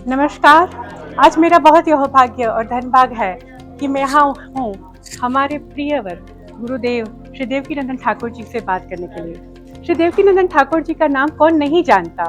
नमस्कार। आज मेरा बहुत यह भाग्य और धनभाग है कि मैं यहाँ हूँ हमारे प्रियवर गुरुदेव श्री देवकीनंदन ठाकुर जी से बात करने के लिए। श्री देवकीनंदन ठाकुर जी का नाम कौन नहीं जानता।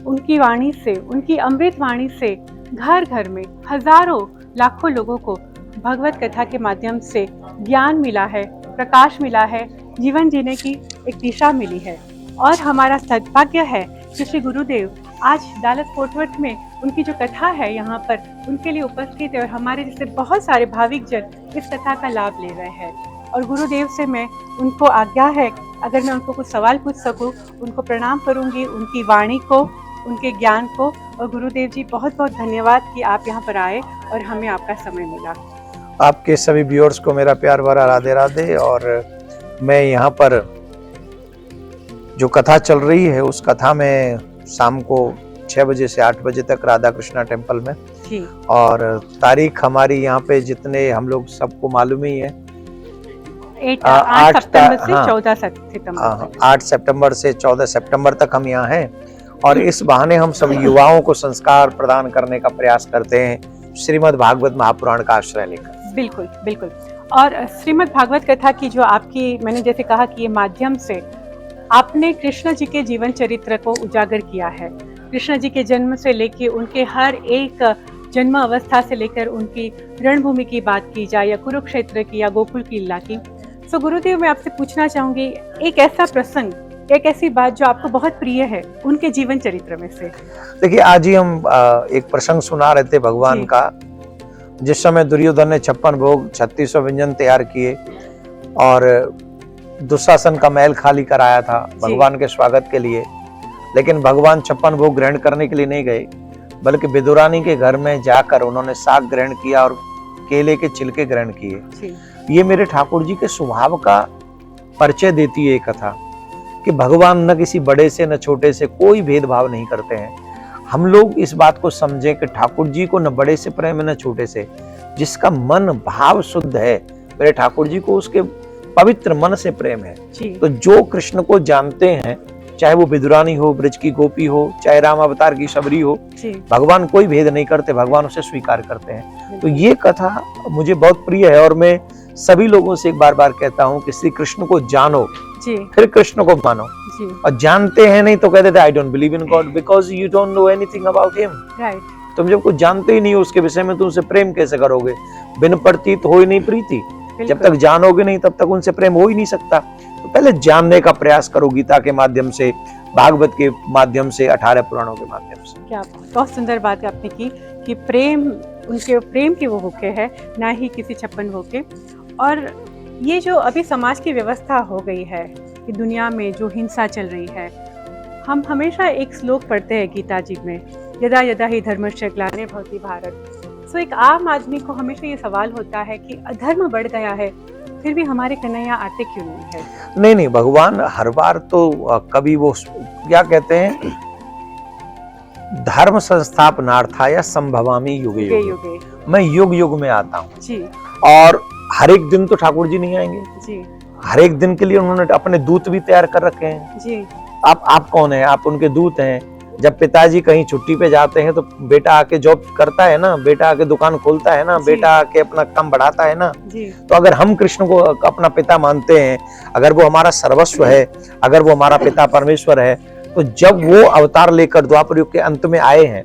उनकी वाणी से, उनकी अमृत वाणी से घर घर में हजारों लाखों लोगों को भगवत कथा के माध्यम से ज्ञान मिला है, प्रकाश मिला है, जीवन जीने की एक दिशा मिली है। और हमारा सद्भाग्य है कि श्री गुरुदेव आज डालस फोर्ट वर्थ में उनकी जो कथा है यहाँ पर उनके लिए उपस्थित है और हमारे जैसे बहुत सारे भाविक जन इस कथा का लाभ ले रहे हैं। और गुरुदेव से मैं उनको आज्ञा है, अगर मैं उनको कुछ सवाल पूछ सकूं, उनको प्रणाम करूंगी, उनकी वाणी को, उनके ज्ञान को। और गुरुदेव जी बहुत बहुत धन्यवाद कि आप यहाँ पर आए और हमें आपका समय मिला। आपके सभी व्यूअर्स को मेरा प्यार भरा राधे राधे। और मैं यहाँ पर जो कथा चल रही है उस कथा में शाम को 6 बजे से 8 बजे तक राधा कृष्णा टेम्पल में जी। और तारीख हमारी यहाँ पे जितने हम लोग सबको मालूम ही है 8 सितंबर से 14 सितंबर 8 सितंबर से 14 सितंबर तक हम यहाँ हैं। और इस बहाने हम सब युवाओं को संस्कार प्रदान करने का प्रयास करते हैं श्रीमद् भागवत महापुराण का आश्रय लेकर। बिल्कुल बिल्कुल। और श्रीमद् भागवत कथा की जो आपकी, मैंने जैसे कहा कि ये माध्यम से आपने कृष्ण जी के जीवन चरित्र को उजागर किया है। कृष्ण जी के जन्म से लेकर उनके हर एक जन्म अवस्था से लेकर उनकी रणभूमि की बात की जाए या कुरुक्षेत्र की या गोकुल की लीला की। सो गुरुदेव, मैं आपसे पूछना चाहूंगी एक ऐसा प्रसंग, एक ऐसी बात जो आपको बहुत प्रिय है उनके जीवन चरित्र में से। देखिए, आज ही हम एक प्रसंग सुना रहे थे भगवान का, जिस समय दुर्योधन ने 56 भोग 3600 व्यंजन तैयार किए और दुशासन का महल खाली कराया था भगवान के स्वागत के लिए। लेकिन भगवान 56 भोग ग्रहण करने के लिए नहीं गए, बल्कि विदुरानी के घर में जाकर उन्होंने साग ग्रहण किया और केले के छिलके ग्रहण किए। ये मेरे ठाकुर जी के स्वभाव का परिचय देती है कथा कि भगवान न किसी बड़े से न छोटे से कोई भेदभाव नहीं करते हैं। हम लोग इस बात को समझें कि ठाकुर जी को न बड़े से प्रेम है न छोटे से। जिसका मन भाव शुद्ध है, मेरे ठाकुर जी को उसके पवित्र मन से प्रेम है। तो जो कृष्ण को जानते हैं, चाहे वो विदुरानी हो, ब्रज की गोपी हो, चाहे राम अवतार की शबरी हो, भगवान कोई भेद नहीं करते, भगवान उसे स्वीकार करते हैं। तो ये कथा मुझे बहुत प्रिय है और मैं सभी लोगों से एक बार बार कहता हूँ कि श्री कृष्ण को जानो फिर कृष्ण को मानो। और जानते हैं नहीं तो कहते थे I don't believe in God because you don't know anything about him. तुम जब कुछ जानते ही नहीं हो उसके विषय में, तुम उनसे प्रेम कैसे करोगे? बिन प्रतीत हो ही नहीं प्रीति। जब तक जानोगे नहीं तब तक उनसे प्रेम हो ही नहीं सकता। तो पहले जानने का प्रयास करो, गीता के माध्यम से, भागवत के माध्यम से, 18 पुराणों के माध्यम से। क्या बहुत सुंदर बात आपने की कि प्रेम, उनके प्रेम के वो भूखे है, ना ही किसी 56 भूखे। और ये जो अभी समाज की व्यवस्था हो गई है कि दुनिया में जो हिंसा चल रही है, हम हमेशा एक श्लोक पढ़ते हैं गीता जी में, यदा यदा ही धर्मस्य ग्लानिर् भवति भारत। सो एक आम आदमी को हमेशा ये सवाल होता है कि अधर्म बढ़ गया है, फिर भी हमारे कन्हैया आते क्यों नहीं है? नहीं, भगवान हर बार तो कभी वो क्या कहते हैं, धर्म संस्थापनार्थाय संभवामि युगे युगे। मैं युग युग में आता हूँ जी। और हर एक दिन तो ठाकुर जी नहीं आएंगे जी। हर एक दिन के लिए उन्होंने अपने दूत भी तैयार कर रखे हैं जी। आप कौन है? आप उनके दूत हैं। जब पिताजी कहीं छुट्टी पे जाते हैं तो बेटा आके जॉब करता है ना, बेटा आके दुकान खोलता है ना, बेटा आके अपना काम बढ़ाता है ना। तो अगर हम कृष्ण को अपना पिता मानते हैं, अगर वो हमारा सर्वस्व है, अगर वो हमारा पिता परमेश्वर है, तो जब वो अवतार लेकर द्वापर युग के अंत में आए हैं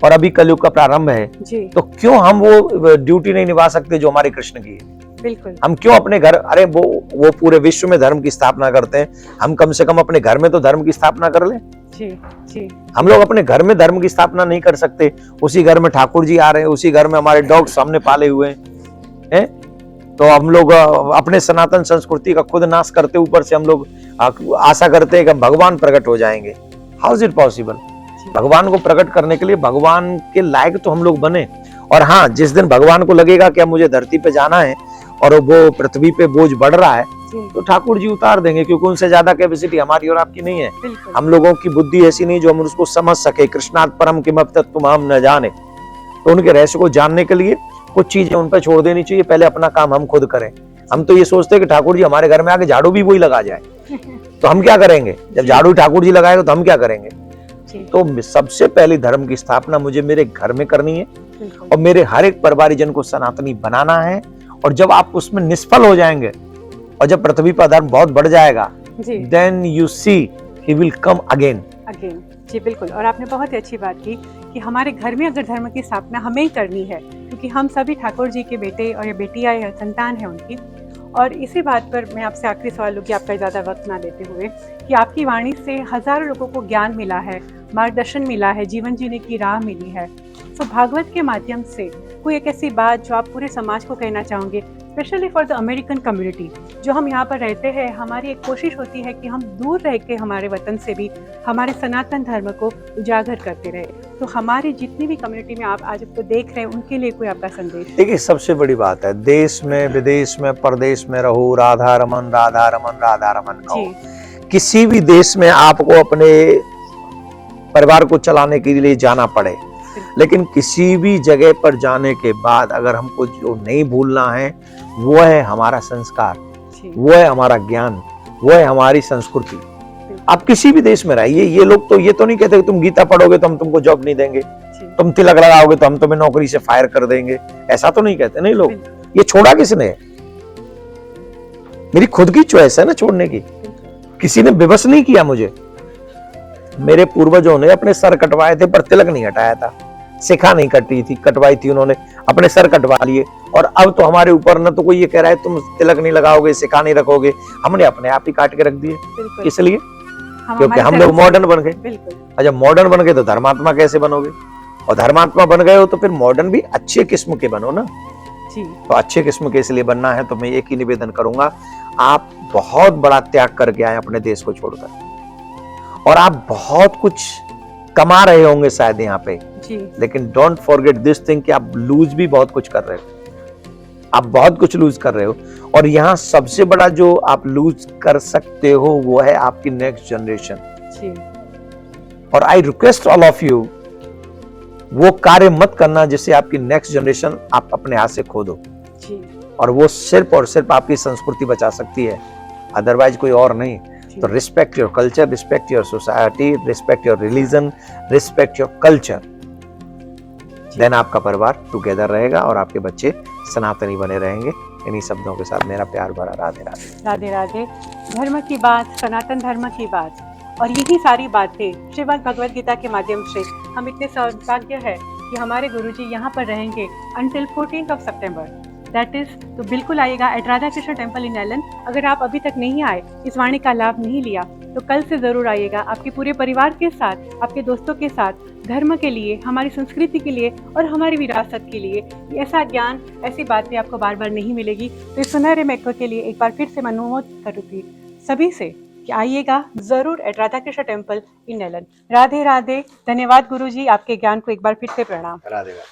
और अभी कलयुग का प्रारंभ है, तो क्यों हम वो ड्यूटी नहीं निभा सकते जो हमारे कृष्ण की है? बिल्कुल। हम क्यों अपने घर, अरे वो पूरे विश्व में धर्म की स्थापना करते हैं, हम कम से कम अपने घर में तो धर्म की स्थापना कर लें। जी। हम लोग अपने घर में धर्म की स्थापना नहीं कर सकते। उसी घर में ठाकुर जी आ रहे हैं, उसी घर में हमारे डॉग्स हमने पाले हुए हैं। तो हम लोग अपने सनातन संस्कृति का खुद नाश करते, ऊपर से हम लोग आशा करते हैं कि भगवान प्रकट हो जाएंगे। How is it possible? भगवान को प्रकट करने के लिए भगवान के लायक तो हम लोग बने। और हाँ, जिस दिन भगवान को लगेगा कि अब मुझे धरती पे जाना है और वो पृथ्वी पे बोझ बढ़ रहा है, तो ठाकुर जी उतार देंगे, क्योंकि उनसे ज्यादा कैपेसिटी हमारी और आपकी नहीं है। हम लोगों की बुद्धि ऐसी नहीं जो हम उसको समझ सके। कृष्णात् परम किमपि तत्त्वमहं न जाने। तो उनके रहस्य को जानने के लिए कुछ चीजें उन पर छोड़ देनी चाहिए, पहले अपना काम हम खुद करें। हम तो ये सोचते हैं कि ठाकुर जी हमारे घर में आके झाड़ू भी वही लगा जाए, तो हम क्या करेंगे? जब झाड़ू ठाकुर जी लगाएगा तो हम क्या करेंगे? जी तो सबसे पहली धर्म की स्थापना मुझे मेरे घर में करनी है बिल्कुल और मेरे हर एक परिवारजन को सनातनी बनाना है। और जब आप उसमें निष्फल हो जाएंगे और जब पृथ्वी पर धर्म बहुत बढ़ जाएगा, जी then you see he will come again. Again जी बिल्कुल। और आपने बहुत ही अच्छी बात की कि हमारे घर में अगर धर्म की स्थापना हमें ही करनी है, क्योंकि हम सभी ठाकुर जी के बेटे और या बेटियां या संतान है उनकी। और इसी बात पर मैं आपसे आखिरी सवाल लूँगी, आपका ज़्यादा वक्त ना लेते हुए, कि आपकी वाणी से हज़ारों लोगों को ज्ञान मिला है, मार्गदर्शन मिला है, जीवन जीने की राह मिली है। तो भागवत के माध्यम से कोई एक ऐसी बात जो आप पूरे समाज को कहना चाहोगे, specially for the American community, जो हम यहाँ पर रहते हैं, हमारी एक कोशिश होती है कि हम दूर रह के हमारे वतन से भी हमारे सनातन धर्म को उजागर करते रहे। तो हमारी जितनी भी कम्युनिटी में आप आज को देख रहे हैं, उनके लिए कोई आपका संदेश? देखिए, सबसे बड़ी बात है, देश में विदेश में परदेश में रहो, राधा रमन राधा रमन राधा रमन कहो। जी किसी भी देश में आपको अपने परिवार को चलाने के लिए जाना पड़े, लेकिन किसी भी जगह पर जाने के बाद अगर हमको जो नहीं भूलना है वो है हमारा संस्कार, जी वो है हमारा ज्ञान, वो है हमारी संस्कृति। आप किसी भी देश में रहिए, ये लोग तो ये तो नहीं कहते कि तुम गीता पढ़ोगे तो हम तुमको जॉब नहीं देंगे, जी तुम तिलक लगाओगे तो हम तुम्हें नौकरी से फायर कर देंगे, ऐसा तो नहीं कहते। नहीं लोग, ये छोड़ा किसने? मेरी खुद की चॉइस है ना छोड़ने की, किसी ने विवश नहीं किया मुझे। मेरे पूर्वजों ने अपने सर कटवाए थे पर तिलक नहीं हटाया था, शिखा नहीं कटी थी, कटवाई थी उन्होंने, अपने सर कटवा लिए। और अब तो हमारे ऊपर ना तो कोई ये कह रहा है तुम तिलक नहीं लगाओगे, शिखा नहीं रखोगे, हमने अपने आप ही काट के रख दिए। बिल्कुल। इसलिए हम क्योंकि हमारे हम धर्म लोग से- मॉडर्न बन गए। बिल्कुल अच्छा, मॉडर्न बन गए तो धर्मात्मा कैसे बनोगे? और धर्मात्मा बन गए हो तो फिर मॉडर्न भी अच्छे किस्म के बनो ना। जी तो अच्छे किस्म के इसलिए बनना है तो मैं एक ही निवेदन करूंगा, आप बहुत बड़ा त्याग करके आए अपने देश को छोड़कर, और आप बहुत कुछ कमा रहे होंगे शायद यहाँ पे, जी लेकिन डोंट फॉरगेट दिस थिंग कि आप लूज भी बहुत कुछ कर रहे हो, आप बहुत कुछ लूज कर रहे हो। और यहाँ सबसे बड़ा जो आप लूज कर सकते हो वो है आपकी नेक्स्ट जनरेशन। जी और I request all of you, वो कार्य मत करना जिससे आपकी नेक्स्ट जनरेशन आप अपने हाथ से खो दो, जी और वो सिर्फ और सिर्फ आपकी संस्कृति बचा सकती है, अदरवाइज कोई और नहीं। तो respect your culture, respect your society, respect your religion, respect your culture, then आपका परिवार टुगेदर रहेगा और आपके बच्चे सनातनी बने रहेंगे। इन्हीं शब्दों के साथ मेरा प्यार भरा राधे राधे। राधे राधे। धर्म की बात, सनातन धर्म की बात, और यही सारी बातें श्रीमद् भगवद गीता के माध्यम से हम इतने सौभाग्य है कि हमारे गुरुजी यहाँ पर रहेंगे अंटिल 14 सितंबर, दैट इज। तो बिल्कुल आइएगा at Radha Krishna temple in Allen. अगर आप अभी तक नहीं आए, इस वाणी का लाभ नहीं लिया, तो कल से जरूर आइएगा, आपके पूरे परिवार के साथ, आपके दोस्तों के साथ, धर्म के लिए, हमारी संस्कृति के लिए और हमारी विरासत के लिए। ऐसा ज्ञान, ऐसी बातें आपको बार बार नहीं मिलेगी। तो इस सुनहरे मौके के लिए एक बार फिर से मैं अनुरोध करूँगी सभी से कि आइएगा जरूर at Radha Krishna temple in Allen. Radhe Radhe. धन्यवाद गुरुजी, आपके ज्ञान को एक बार फिर से प्रणाम। राधे राधे।